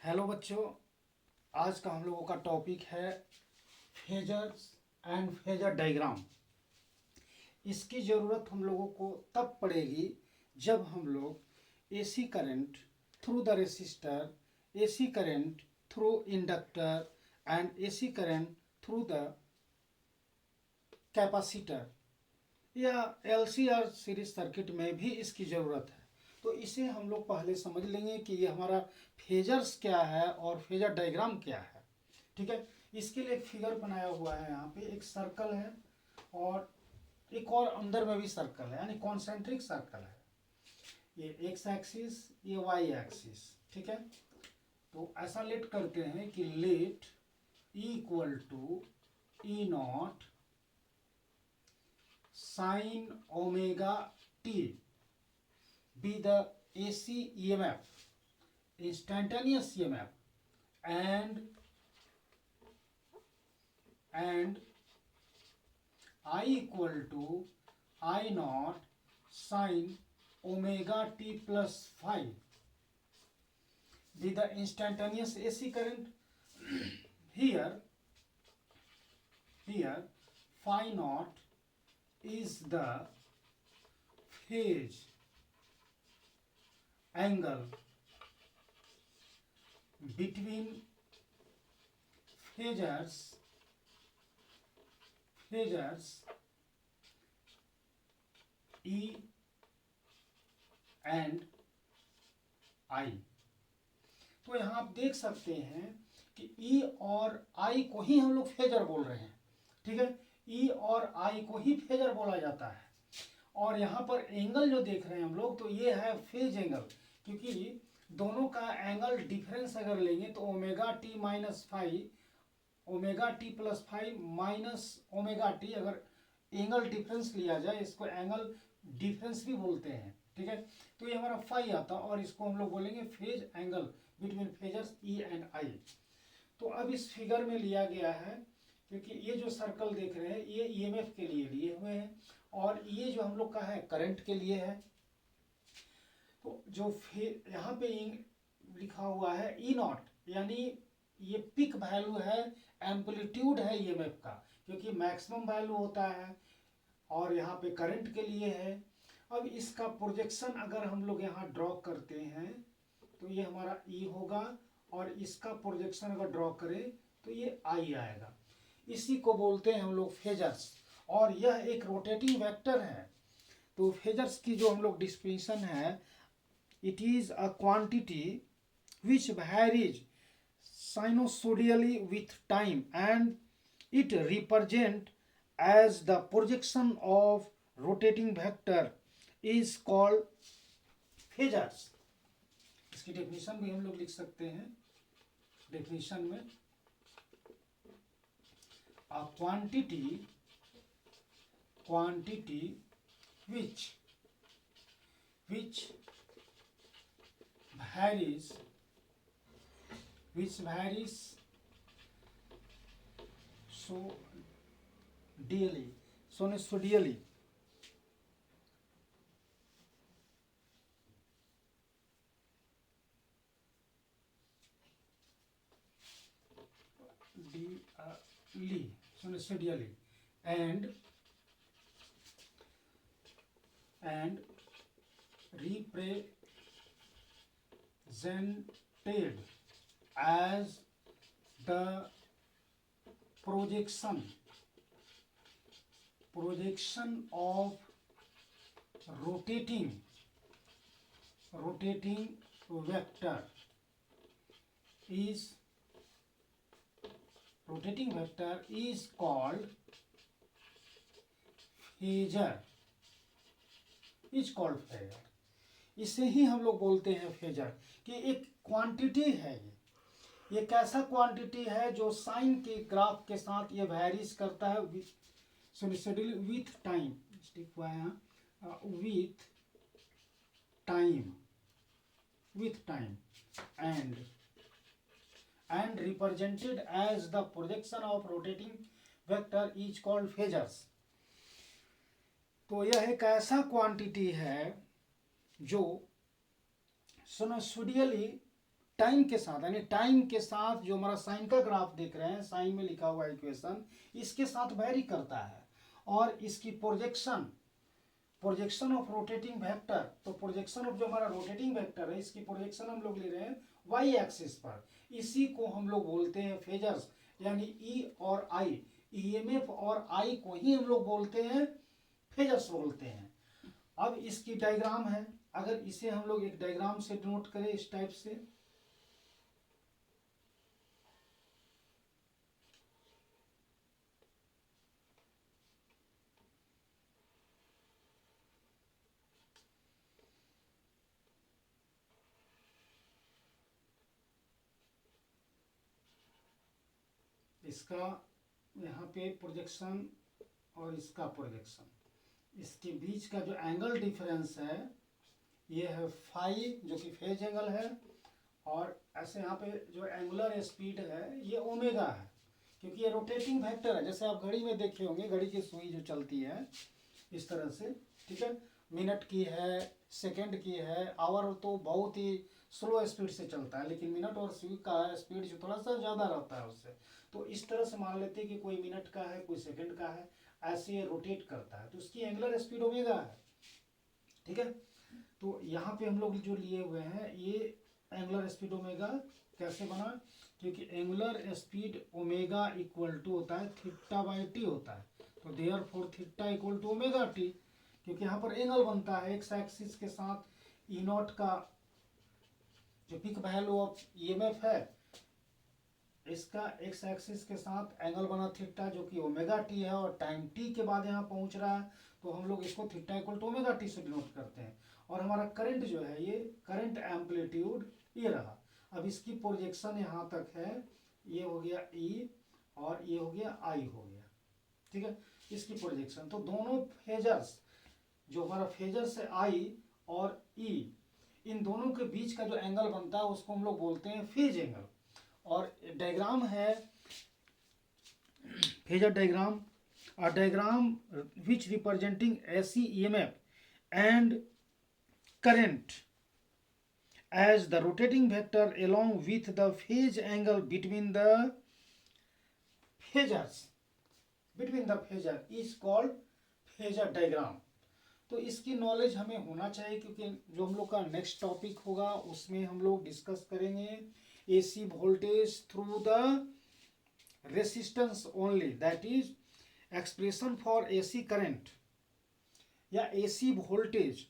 Hello बच्चों, आज का हम लोगों का टॉपिक है फेजर्स एंड फेजर डायग्राम। इसकी ज़रूरत हम लोगों को तब पड़ेगी जब हम लोग AC current through the resistor, AC current through inductor and AC current through the capacitor या एलसीआर सीरीज सर्किट में भी इसकी ज़रूरत है। तो इसे हम लोग पहले समझ लेंगे कि ये हमारा फेजर्स क्या है और फेजर डायग्राम क्या है। ठीक है, इसके लिए एक फिगर बनाया हुआ है। यहाँ पे एक सर्कल है और एक और अंदर में भी सर्कल है, यानी कॉन्सेंट्रिक सर्कल है। ये एक्स एक्सिस, ये वाई एक्सिस। ठीक है, तो ऐसा लेट करते हैं कि let E equal to E naught sin omega t be the AC EMF, instantaneous EMF, and I equal to I naught sin omega t plus phi be the instantaneous AC current. here phi naught is the phase angle between phasors E and I। तो यहाँ आप देख सकते हैं कि E और I को ही हम लोग फेजर बोल रहे हैं। ठीक है, E और I को ही फेजर बोला जाता है। और यहाँ पर एंगल जो देख रहे हैं हम लोग, तो ये है फेज एंगल, क्योंकि दोनों का एंगल डिफरेंस अगर लेंगे तो omega T minus five, omega T plus five minus omega T, अगर एंगल डिफरेंस लिया जाए इसको एंगल डिफरेंस भी बोलते हैं। ठीक है, तो ये हमारा फाई आता है और इसको हम लोग बोलेंगे phase angle between phasors E and I. तो अब इस फिगर में लिया गया है, क्योंकि ये जो सर्कल देख रहे हैं ये ईएमएफ के लिए लिए हुए हैं और ये जो हम लोग का है करंट के लिए है। तो जो यहाँ पे लिखा हुआ है ई नॉट, यानी ये पिक वैल्यू है, एम्पलीट्यूड है ईएमएफ का, क्योंकि मैक्सिमम वैल्यू होता है और यहाँ पे करंट के लिए है। अब इसका प्रोजेक्शन अगर हम लोग यहाँ ड्रॉ करते हैं तो ये हमारा ई होगा और इसका प्रोजेक्शन अगर ड्रॉ करें तो ये आई आएगा। इसी को बोलते हैं हम लोग फेजर्स, और यह एक रोटेटिंग वेक्टर है। तो फेजर्स की जो हम लोग डिस्क्रिप्शन है, it is a quantity which varies sinusoidally with time and it represent as the projection of rotating vector is called phasors। इसकी डेफिनेशन भी हम लोग लिख सकते हैं। डेफिनेशन में a quantity which varies sinusoidally and represented as the projection of rotating vector is called phasor। इसे ही हम लोग बोलते हैं फेजर, कि एक क्वांटिटी है। ये कैसा क्वांटिटी है जो साइन के ग्राफ के साथ ये वैरीज करता है with time, with time and represented as the projection of rotating vector is called phasors। तो यह एक ऐसा क्वांटिटी है जो sinusoidally टाइम के साथ, यानी टाइम के साथ जो हमारा साइन का ग्राफ देख रहे हैं, साइन में लिखा हुआ इक्वेशन, इसके साथ वेरी करता है। और इसकी प्रोजेक्शन ऑफ रोटेटिंग वेक्टर, तो प्रोजेक्शन ऑफ जो हमारा रोटेटिंग वेक्टर है, इसकी प्रोजेक्शन हम लोग ले रहे हैं वाई एक्सिस पर। इसी को हम लोग बोलते हैं फेजर्स, यानी ई और आई, ईएमएफ और आई को ही हम लोग बोलते हैं फेजर्स बोलते हैं। अब इसकी डायग्राम है, अगर इसे हम लोग एक डायग्राम से डिनोट करें इस टाइप से, इसका यहाँ पे प्रोजेक्शन और इसका प्रोजेक्शन, इसके बीच का जो एंगल डिफरेंस है ये है फाई, जो कि फेज एंगल है। और ऐसे यहाँ पे जो एंगुलर स्पीड है ये ओमेगा है, क्योंकि ये रोटेटिंग वेक्टर है। जैसे आप घड़ी में देखे होंगे, घड़ी की सुई जो चलती है इस तरह से, ठीक है, मिनट की है, सेकंड की है, आवर तो बहुत ही स्लो स्पीड से चलता है, लेकिन मिनट और सुई का स्पीड जो थोड़ा सा ज़्यादा रहता है उससे। तो इस तरह से मान लेते हैं कि कोई मिनट का है, कोई सेकंड का है, ऐसे ये रोटेट करता है, तो उसकी एंगुलर स्पीड ओमेगा है, ठीक है। तो यहाँ पे हम लोग जो लिए हुए हैं ये एंगुलर स्पीड ओमेगा कैसे बना, क्योंकि angular speed omega equal to होता है थीटा बाई टी होता है, तो therefore theta equal to omega T, क्योंकि यहाँ पर एंगल बनता है एक्स एक्सिस के साथ। ई नॉट का जो पिक वैल्यू ऑफ ईएमएफ है, इसका एक्स एक्सिस के साथ एंगल बना थीटा, जो कि ओमेगा टी है, और टाइम टी के बाद यहाँ पहुँच रहा है, तो हम लोग इसको theta equal to omega T से डिनोट करते हैं। और हमारा करंट जो है, ये करंट एम्पलीट्यूड ये रहा। अब इसकी प्रोजेक्शन यहाँ तक है, ये हो गया ई और ये हो गया आई हो गया, ठीक है, इसकी प्रोजेक्शन। तो दोनों फेजर्स, जो हमारा फेजर्स है आई और ई, इन दोनों के बीच का जो एंगल बनता है उसको हम लोग बोलते हैं फेज एंगल। और डायग्राम है phasor diagram, a diagram which representing AC EMF and current as the rotating vector along with the phase angle between the phasors is called phasor diagram। तो इसकी नॉलेज हमें होना चाहिए, क्योंकि जो हम लोग का नेक्स्ट टॉपिक होगा उसमें हम लोग डिस्कस करेंगे AC voltage through the resistance only, that is expression for AC current या एसी वोल्टेज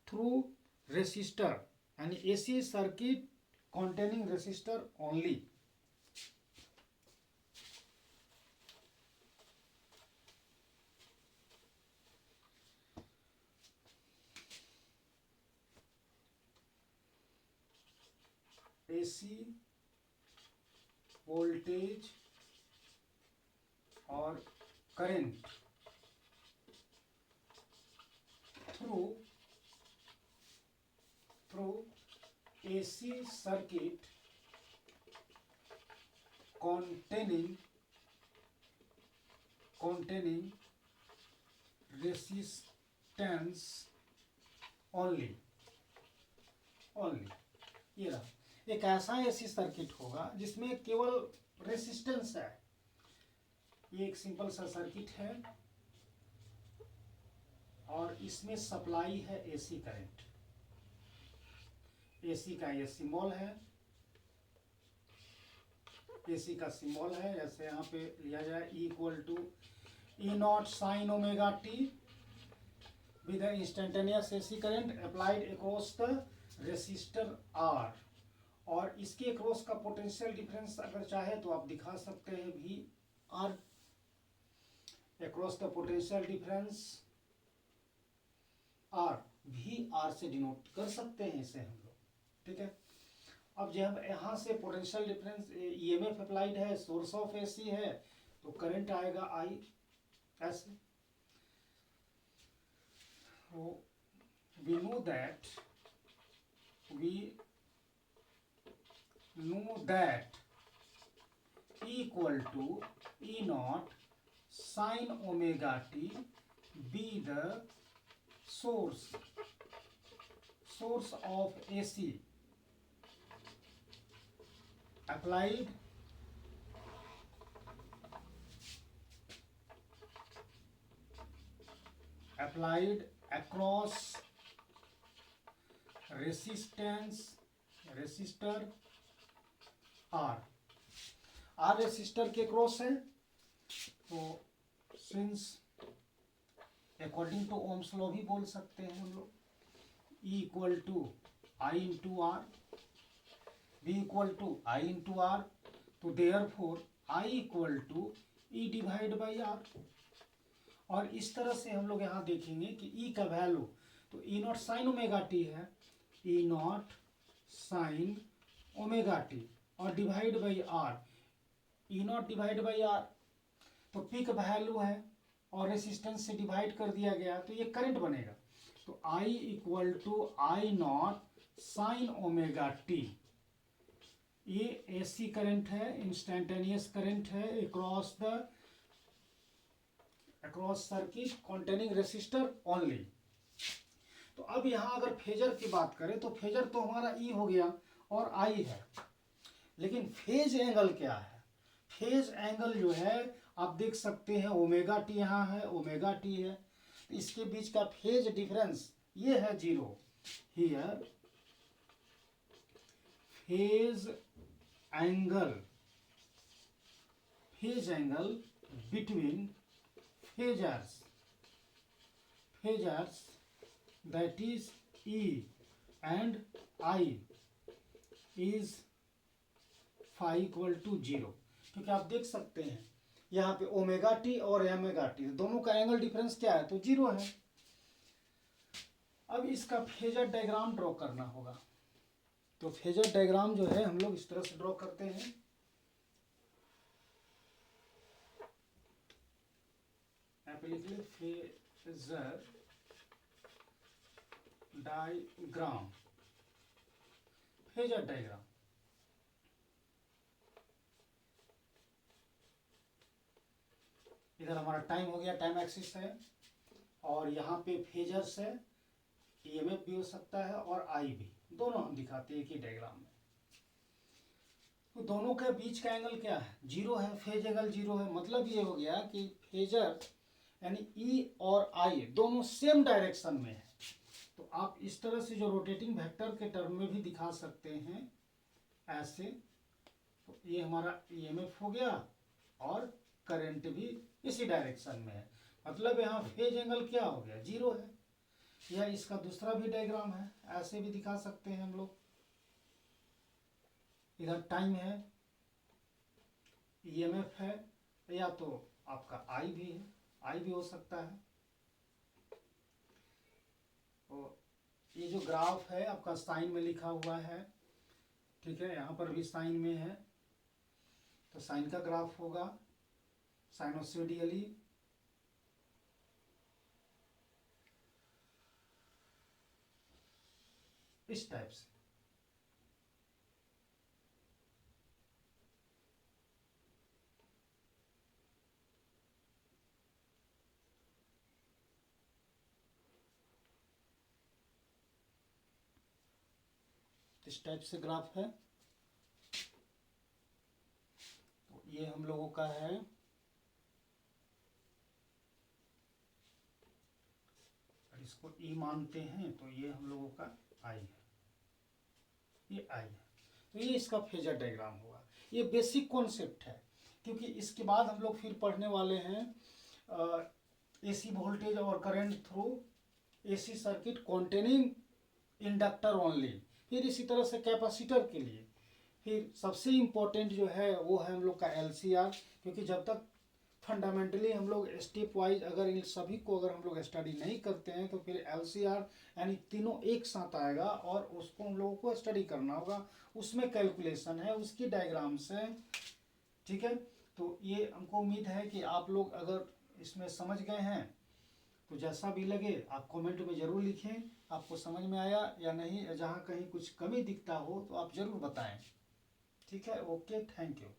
थ्रू रेसिस्टर, यानी AC circuit containing resistor only. AC voltage और current through AC circuit containing resistance only। ये रहा, एक ऐसा AC circuit होगा जिसमें केवल रेसिस्टेंस है। ये एक सिंपल सा सर्किट है और इसमें सप्लाई है एसी करंट। एसी का ये सिंबल है, एसी का सिंबल है, जैसे यहाँ पे लिया जाए E equal to E naught sine omega T with instantaneous AC current applied across the resistor R. और इसके अक्रॉस का पोटेंशियल डिफरेंस अगर चाहे तो आप दिखा सकते हैं भी R, across the potential difference R, भी आर से डिनोट कर सकते हैं इसे हम लोग, ठीक है। अब जब यहाँ से पोटेंशियल डिफरेंस ईएमएफ अप्लाइड है, सोर्स ऑफ एसी है, तो करंट आएगा आई ऐसे। we know that E equal to E naught sin omega t be the source of AC applied across resistor R resistor के क्रॉस है, तो since according to Ohm's law भी बोल सकते हैं हम लोग, E equal to I into R, B equal to I into R, तो therefore I equal to E divide by R. और इस तरह से हम लोग यहाँ देखेंगे कि E का वैल्यू तो E naught sine omega T है, E naught sine omega T, और divide by R, E naught divide by R, तो P का वैल्यू है और रेसिस्टेंस से डिवाइड कर दिया गया तो ये करंट बनेगा। तो I equal to I naught sine omega T, ये AC करंट है, इंस्टेंटेनियस करंट है across circuit containing resistor only. तो अब यहाँ अगर फेजर की बात करें तो फेजर तो हमारा E हो गया और I है, लेकिन फेज एंगल क्या है? फेज एंगल जो है आप देख सकते हैं ओमेगा टी, यहाँ है ओमेगा टी है, तो इसके बीच का फेज डिफरेंस ये है 0। Here phase angle between phasors that is E and I is phi equal to 0, क्योंकि आप देख सकते हैं यहाँ पे ओमेगा टी और एमेगा टी दोनों का एंगल डिफरेंस क्या है, तो 0 है। अब इसका फेजर डायग्राम ड्रॉ करना होगा, तो फेजर डायग्राम जो है हम लोग इस तरह से ड्रॉ करते हैं। यहाँ पे लिख ले फेजर डायग्राम, फेजर डायग्राम। इधर हमारा टाइम हो गया, टाइम एक्सिस है, और यहाँ पे फेजर्स है, ईएमएफ भी हो सकता है और आई भी, दोनों हम दिखाते हैं एक ही डायग्राम में। तो दोनों के बीच का एंगल क्या है, 0 है, फेज एंगल 0 है। मतलब ये हो गया कि फेजर यानी E और I दोनों सेम डायरेक्शन में है। तो आप इस तरह से जो रोटेटिंग वेक्टर के टर्म में भी दिखा सकते हैं ऐसे। तो ये हमारा ईएमएफ हो गया और करंट भी इसी डायरेक्शन में है, मतलब यहाँ फेज एंगल क्या हो गया, 0 है। या इसका दूसरा भी डायग्राम है, ऐसे भी दिखा सकते हैं हम लोग। इधर टाइम है, ईएमएफ है, या तो आपका आई भी है, आई भी हो सकता है। और ये जो ग्राफ है आपका साइन में लिखा हुआ है, ठीक है, यहाँ पर भी साइन में है, तो साइन का ग्राफ होगा साइनोसोडियली। इस टाइप से ग्राफ है। तो ये हम लोगों का है, इसको ई मानते हैं तो ये हम लोगों का आई है, ये आई है। तो ये इसका फेजर डायग्राम होगा। ये बेसिक कॉन्सेप्ट है, क्योंकि इसके बाद हम लोग फिर पढ़ने वाले हैं एसी वोल्टेज और current through AC circuit containing inductor only. फिर इसी तरह से कैपेसिटर के लिए फिर सबसे इम्पोर्टेंट जो है वो है हम लोग का एलसीआर, क्योंकि जब तक फंडामेंटली हम लोग स्टेप वाइज अगर इन सभी को अगर हम लोग स्टडी नहीं करते हैं तो फिर एलसीआर यानी तीनों एक साथ आएगा और उसको हम लोगों को स्टडी करना होगा। उसमें कैलकुलेशन है, उसकी डायग्राम्स है, ठीक है। तो ये हमको उम्मीद है कि आप लोग अगर इसमें समझ गए हैं तो जैसा भी लगे आप कमेंट में ज़रूर लिखें, आपको समझ में आया या नहीं, जहाँ कहीं कुछ कमी दिखता हो तो आप ज़रूर बताएं, ठीक है। Okay, thank you.